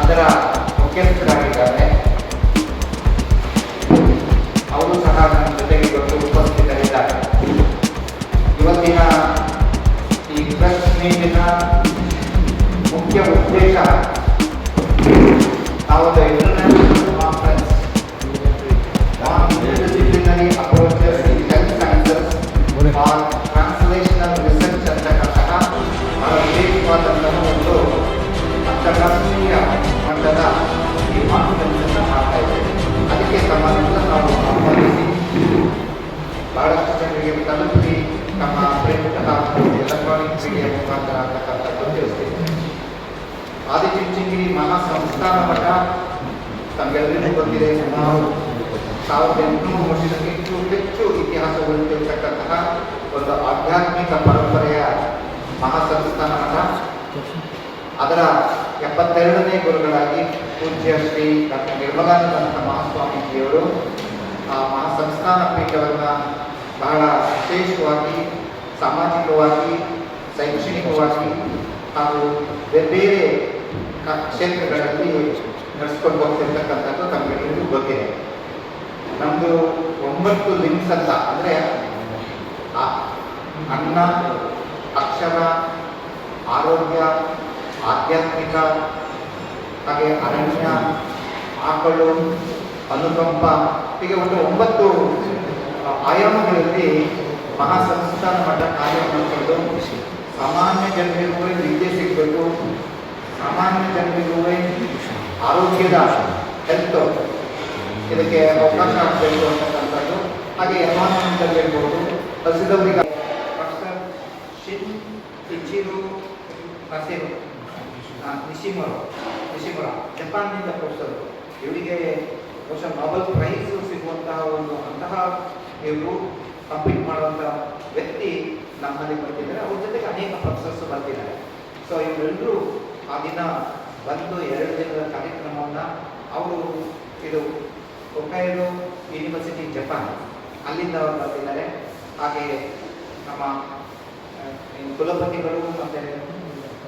ಅದರ ಮುಖ್ಯಸ್ಥರಾಗಿದ್ದಾರೆ. ಅವರು ಸಹ ನನ್ನ ಜೊತೆಗೆ ಇವತ್ತು ಉಪಸ್ಥಿತರಿದ್ದಾರೆ. ಇವತ್ತಿನ ಈ ಪ್ರೆಸ್ ಮೀಟಿನ ಮುಖ್ಯ ಉದ್ದೇಶ ನಾವು international conference on interdisciplinary approaches in health sciences for translational research ಅಂತಕ್ಕಂತಹ ಬಹಳ ವಿಶೇಷವಾದಂತಹ ಒಂದು ಅಂತಾರಾಷ್ಟ್ರೀಯ ಮಟ್ಟದ ಈ ಕಾನ್ಫರೆನ್ಸ್ ಅನ್ನು ಮಾಡ್ತಾ ಇದ್ದೇವೆ. ಅದಕ್ಕೆ ತಮ್ಮನ್ನೆಲ್ಲ ನಾವು ಆಹ್ವಾನಿಸಿ ಬಹಳಷ್ಟು ಜನರಿಗೆ ತಲುಪಿ ನಮ್ಮ ಪ್ರಿಂಟ್ ಹಾಗೂ ಎಲೆಕ್ಟ್ರಾನಿಕ್ ಮೀಡಿಯಾ ಮುಖಾಂತರ ಅಂತಕ್ಕಂಥದ್ದು ತಿಳಿಸ್ತೀವಿ. ಆದಿಚುಂಚನಗಿರಿ ಮಹಾ ಸಂಸ್ಥಾನ ಮಠ ತಮಗೆಲ್ಲರಿಗೂ ಗೊತ್ತಿದೆ, ಸುಮಾರು 1800 ವರ್ಷಕ್ಕಿಂತ ಹೆಚ್ಚು ಇತಿಹಾಸ ಉಳಿದಿರತಕ್ಕಂತಹ ಒಂದು ಆಧ್ಯಾತ್ಮಿಕ ಪರಂಪರೆಯ ಮಹಾಸಂಸ್ಥಾನ ಮಠ. ಅದರ 72ನೇ ಗುರುಗಳಾಗಿ ಪೂಜ್ಯ ಶ್ರೀ ಡಾಕ್ಟರ್ ನಿರ್ಮಲಾನಂದ ಮಹಾಸ್ವಾಮೀಜಿಯವರು ಆ ಮಹಾಸಂಸ್ಥಾನ ಪೀಠವನ್ನು ಬಹಳ ವಿಶೇಷವಾಗಿ ಸಾಮಾಜಿಕವಾಗಿ, ಶೈಕ್ಷಣಿಕವಾಗಿ ಹಾಗೂ ಬೇರೆ ಬೇರೆ ಕ್ಷೇತ್ರಗಳಲ್ಲಿ ನಡೆಸ್ಕೊಂಡು ಹೋಗ್ತಿರ್ತಕ್ಕಂಥದ್ದು ತಮಗೆಲ್ಲರಿಗೂ ಗೊತ್ತಿದೆ. ನಮ್ಮದು 9 ಲಿಂಕ್ಸ್ ಅಂತ ಅಂದರೆ ಅನ್ನ, ಅಕ್ಷರ, ಆರೋಗ್ಯ, ಆಧ್ಯಾತ್ಮಿಕ, ಹಾಗೆ ಅರಣ್ಯ, ಆಕಳು, ಅನುಕಂಪ, ಹೀಗೆ ಒಂದು 9 ಆಯಾಮಗಳಲ್ಲಿ ಮಹಾಸಂಸ್ಥಾನ ಮಠ ಕಾರ್ಯ ಮಾಡಿಕೊಂಡು ಸಾಮಾನ್ಯ ಜನರಿಗೂ ವಿದ್ಯೆ ಸಿಗಬೇಕು, ಸಾಮಾನ್ಯ ಜನರಿಗೂ ಆರೋಗ್ಯದ ಹೆಲ್ತ್ ಇದಕ್ಕೆ ಅವಕಾಶ ಆಗಬೇಕು ಅಂತಕ್ಕಂಥದ್ದು. ಹಾಗೆ ಎನ್ವೈರನ್ಮೆಂಟಲ್ಲಿ ಇರ್ಬೋದು, ಹಸಿದವರಿಗೆ ಪ್ರೊಫೆಸರ್ ಶಿನ್ ಇಚಿರು ಕಸೆರು ನಿಶಿಮುರ ಜಪಾನ್ನಿಂದ ಪ್ರೊಫೆಸರ್, ಇವರಿಗೆ ಬಹುಶಃ ನೊಬೆಲ್ ಪ್ರೈಸ್ ಸಿಗುವಂತಹ ಅಂತಹ ಇವರು ಕಂಪ್ಲೀಟ್ ಮಾಡುವಂಥ ವ್ಯಕ್ತಿ ನಮ್ಮಲ್ಲಿ ಬರ್ತಿದ್ದಾರೆ. ಅವ್ರ ಜೊತೆಗೆ ಅನೇಕ ಪ್ರೊಫೆಸರ್ಸ್ ಬರ್ತಿದ್ದಾರೆ. ಸೊ ಇವರೆಲ್ಲರೂ ಆ ದಿನ ಬಂದು 2 ದಿನದ ಕಾರ್ಯಕ್ರಮವನ್ನು ಅವರು ಇದು ಹೊಕ್ಕೈಡೋ ಯೂನಿವರ್ಸಿಟಿ ಜಪಾನ್ ಅಲ್ಲಿಂದ ಅವರು ಬರ್ತಿದ್ದಾರೆ. ಹಾಗೆ ನಮ್ಮ ಕುಲಪತಿಗಳು ಮತ್ತು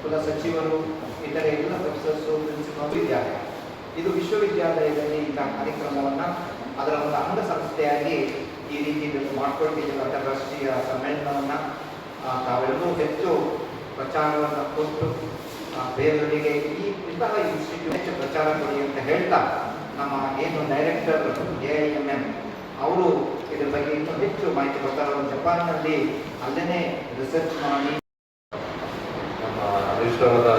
ಕುಲ ಸಚಿವರು, ಇತರೆ ಎಲ್ಲ ಪ್ರೊಫೆಸರ್ಸು, ಪ್ರಿನ್ಸಿಪಾಲ್ ಇದ್ದಾರೆ. ಇದು ವಿಶ್ವವಿದ್ಯಾಲಯದಲ್ಲಿ ಇಂಥ ಕಾರ್ಯಕ್ರಮವನ್ನು ಅದರ ಒಂದು ಅಂಗಸಂಸ್ಥೆಯಾಗಿ ಈ ರೀತಿ ಇದನ್ನು ಮಾಡಿಕೊಟ್ಟಿದ್ದೇವೆ. ಅಂತಾರಾಷ್ಟ್ರೀಯ ಸಮ್ಮೇಳನವನ್ನು ತಾವೆಲ್ಲರೂ ಹೆಚ್ಚು ಪ್ರಚಾರವನ್ನು ಕೊಟ್ಟು ಬೇರೆಯವರಿಗೆ ಇಂತಹ ಇನ್ಸ್ಟಿಟ್ಯೂಟ್ ಹೆಚ್ಚು ಪ್ರಚಾರ ಕೊಡಿ ಅಂತ ಹೇಳ್ತಾ ನಮ್ಮ ಏನು ಡೈರೆಕ್ಟರ್ AIMM ಅವರು ಇದ್ರ ಬಗ್ಗೆ ಇನ್ನೂ ಹೆಚ್ಚು ಮಾಹಿತಿ ಕೊಡ್ತಾರೆ. ಅವರು ಜಪಾನ್ನಲ್ಲಿ ಅಲ್ಲೇ ರಿಸರ್ಚ್ ಮಾಡಿ ನಮ್ಮ ಅಧಿಷ್ಠಾನದ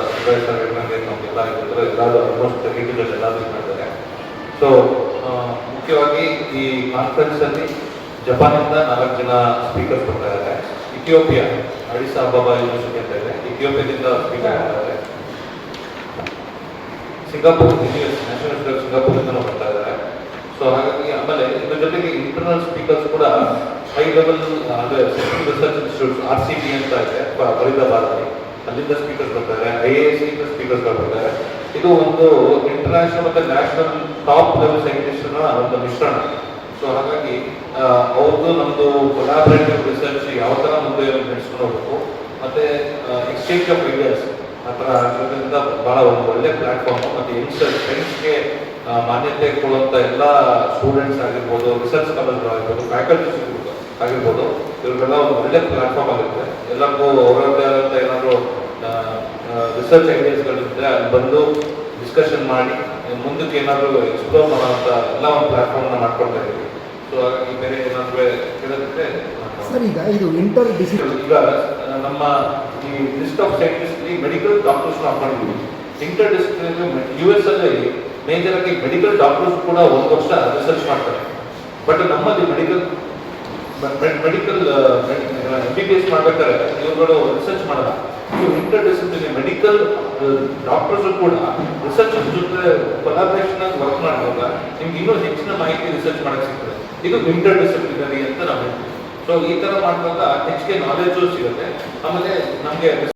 ನಮಗೆಲ್ಲ ಇದ್ದಾರೆ, ಎಲ್ಲರೂ ಆಲ್ಮೋಸ್ಟ್ ಟೆಕ್ನಿಕಲ್ ಎಲ್ಲರೂ ಮಾಡ್ತಾರೆ. ಸೊ ಮುಖ್ಯವಾಗಿ ಈ ಕಾನ್ಫರೆನ್ಸಲ್ಲಿ ಜಪಾನಿಂದ 4 ಜನ ಸ್ಪೀಕರ್ಸ್ ಬರ್ತಾ ಇದ್ದಾರೆ. ಇಥಿಯೋಪಿಯಾ ಅಡಿಸ್ ಅಬಾಬಾ ಯೂನಿವರ್ಸಿಟಿ ಅಂತ ಇದೆ, ಇಥಿಯೋಪಿಯಾದಿಂದ ಸ್ಪೀಕರ್ ಬರ್ತಾರೆ. ಸಿಂಗಾಪುರ್ ನ್ಯಾಷನಲ್ ಸಿಂಗಾಪುರಿಂದ ಬರ್ತಾ ಇದ್ದಾರೆ. ಸೊ ಹಾಗಾಗಿ ಆಮೇಲೆ ಇದ್ರ ಜೊತೆಗೆ ಇಂಟರ್ನಲ್ ಸ್ಪೀಕರ್ಸ್ ಕೂಡ ಹೈ ಲೆವೆಲ್ ಅಂದರೆ ಸೆಂಟ್ರಲ್ ರಿಸರ್ಚ್ ಇನ್ಸ್ಟಿಟ್ಯೂಟ್ಸ್ RCT ಅಂತ ಇದೆ ಫರೀದಾಬಾದಲ್ಲಿ, ಅಲ್ಲಿಂದ ಸ್ಪೀಕರ್ಸ್ ಬರ್ತಾರೆ. IISc ಸ್ಪೀಕರ್ಸ್ಗಳು ಬರ್ತಾರೆ. ಇದು ಒಂದು ಇಂಟರ್ನ್ಯಾಷನಲ್ ಮತ್ತು ನ್ಯಾಷನಲ್ ಟಾಪ್ ಲೆವೆಲ್ ಸೈಂಟಿಸ್ಟ್ನ ಒಂದು ಮಿಶ್ರಣ. ಸೊ ಹಾಗಾಗಿ ಅವ್ರದ್ದು ನಮ್ಮದು ಕೊಲಾಬರೇಟಿವ್ ರಿಸರ್ಚ್ ಯಾವ ಥರ ಮುಂದೆ ನಡೆಸ್ಕೊಂಡು ಹೋಗ್ಬೇಕು ಮತ್ತು ಎಕ್ಸ್ಚೇಂಜ್ ಆಫ್ ಐಡಿಯಾಸ್ ಆ ಥರ ಆಗಿರೋದ್ರಿಂದ ಭಾಳ ಒಂದು ಒಳ್ಳೆ ಪ್ಲ್ಯಾಟ್ಫಾರ್ಮು. ಮತ್ತು ಸೈನ್ಸ್ಗೆ ಮಾನ್ಯತೆ ಕೊಡುವಂಥ ಎಲ್ಲ ಸ್ಟೂಡೆಂಟ್ಸ್ ಆಗಿರ್ಬೋದು, ರಿಸರ್ಚ್ ಸ್ಕಾಲರ್ಗಳಾಗಿರ್ಬೋದು, ಫ್ಯಾಕಲ್ಟೀಸ್ ಆಗಿರ್ಬೋದು, ಇವ್ರಿಗೆಲ್ಲ ಒಂದು ಒಳ್ಳೆ ಪ್ಲ್ಯಾಟ್ಫಾರ್ಮ್ ಆಗಿರುತ್ತೆ. ಎಲ್ಲರಿಗೂ ಅವರದ್ದೇ ಆದಂಥ ಏನಾದರೂ ರಿಸರ್ಚ್ ಐಡಿಯಾಸ್ಗಳಿದ್ರೆ ಅಲ್ಲಿ ಬಂದು ಡಿಸ್ಕಷನ್ ಮಾಡಿ ಮುಂದಕ್ಕೆ ಏನಾದರೂ ಎಕ್ಸ್ಪ್ಲೋರ್ ಮಾಡೋಂಥ ಎಲ್ಲ ಒಂದು ಪ್ಲ್ಯಾಟ್ಫಾರ್ಮ್ನ ಮಾಡ್ಕೊಳ್ತಾ ಇದ್ದೀವಿ. ಸೊ ಹಾಗಾಗಿ ಬೇರೆ ಏನಾದರೂ ಕೇಳೋದಕ್ಕೆ ಸರ್, ಈಗ ಇದು ಇಂಟರ್ ಡಿಸಿಪ್ಲಿನ್ ಈಗ ನಮ್ಮ ಈ ಲಿಸ್ಟ್ ಆಫ್ ಸೈಂಟಿಸ್ಟ್ಲಿ ಮೆಡಿಕಲ್ ಡಾಕ್ಟರ್ಸ್ನ ಹಾಕೊಂಡಿದ್ದೀವಿ. ಇಂಟರ್ ಡಿಸಿಪ್ಲಿನ್ US ಅಲ್ಲಿ ಮೇಜರ್ ಆಗಿ ಮೆಡಿಕಲ್ ಡಾಕ್ಟರ್ಸ್ ಕೂಡ 1 ವರ್ಷ ರಿಸರ್ಚ್ ಮಾಡ್ತಾರೆ. ಬಟ್ ನಮ್ಮಲ್ಲಿ ಮೆಡಿಕಲ್ MBBS ಮಾಡ್ಬೇಕಾದ್ರೆ ಇವುಗಳು ರಿಸರ್ಚ್ ಮಾಡಲ್ಲ. ಇಂಟರ್ ಡಿಸಿಪ್ಲಿನ್ ಮೆಡಿಕಲ್ ಡಾಕ್ಟರ್ಸ್ ಕೂಡ ರಿಸರ್ಚ್ ಜೊತೆ ಕೊಲಾಬ್ರೇಷನ್ ಆಗಿ ವರ್ಕ್ ಮಾಡುವಾಗ ನಿಮ್ಗೆ ಇನ್ನೂ ಹೆಚ್ಚಿನ ಮಾಹಿತಿ ರಿಸರ್ಚ್ ಮಾಡಕ್ಕೆ ಸಿಗ್ತದೆ. ಇದು ಇಂಟರ್ ಡಿಸಿಪ್ಲಿನರಿ ಅಂತ ನಾವು ಹೇಳ್ತೀವಿ. ಸೊ ಈ ಥರ ಮಾಡುವಾಗ ಹೆಚ್ಚಿಗೆ ನಾಲೆಜು ಸಿಗುತ್ತೆ. ಆಮೇಲೆ ನಮಗೆ